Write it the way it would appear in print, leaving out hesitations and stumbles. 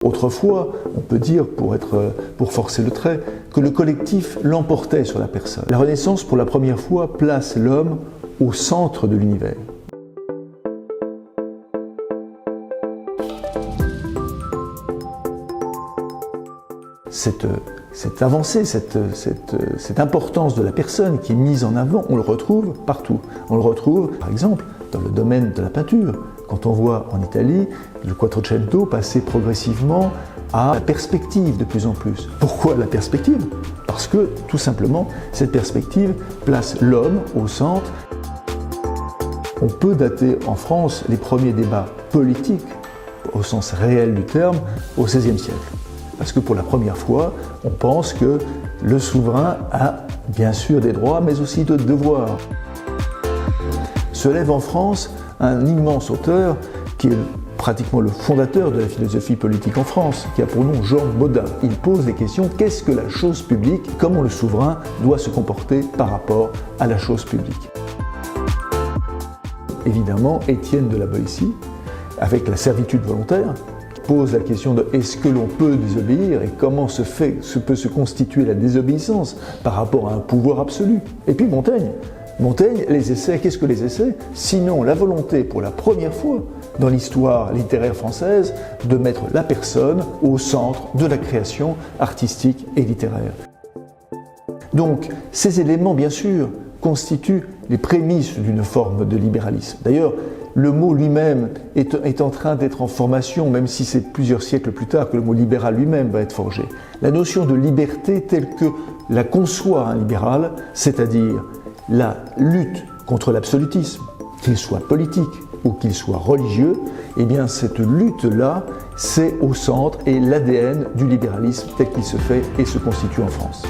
Autrefois, on peut dire, pour forcer le trait, que le collectif l'emportait sur la personne. La Renaissance, pour la première fois, place l'homme au centre de l'univers. Cette avancée, cette importance de la personne qui est mise en avant, on le retrouve partout. On le retrouve, par exemple, dans le domaine de la peinture. Quand on voit en Italie le Quattrocento passer progressivement à la perspective de plus en plus. Pourquoi la perspective? Parce que, tout simplement, cette perspective place l'homme au centre. On peut dater en France les premiers débats politiques, au sens réel du terme, au XVIe siècle. Parce que pour la première fois, on pense que le souverain a bien sûr des droits, mais aussi de devoirs. Se lève en France un immense auteur qui est pratiquement le fondateur de la philosophie politique en France, qui a pour nom Georges Baudin. Il pose les questions: qu'est-ce que la chose publique? Comment le souverain doit se comporter par rapport à la chose publique? Évidemment, Étienne de la Boétie, avec la servitude volontaire, pose la question de est-ce que l'on peut désobéir et comment peut se constituer la désobéissance par rapport à un pouvoir absolu. Et puis Montaigne, les essais, qu'est-ce que les essais? Sinon la volonté pour la première fois dans l'histoire littéraire française de mettre la personne au centre de la création artistique et littéraire. Donc ces éléments, bien sûr, constituent les prémices d'une forme de libéralisme. D'ailleurs, le mot lui-même est en train d'être en formation, même si c'est plusieurs siècles plus tard que le mot libéral lui-même va être forgé. La notion de liberté telle que la conçoit un libéral, c'est-à-dire la lutte contre l'absolutisme, qu'il soit politique ou qu'il soit religieux, eh bien cette lutte-là, c'est au centre et l'ADN du libéralisme tel qu'il se fait et se constitue en France.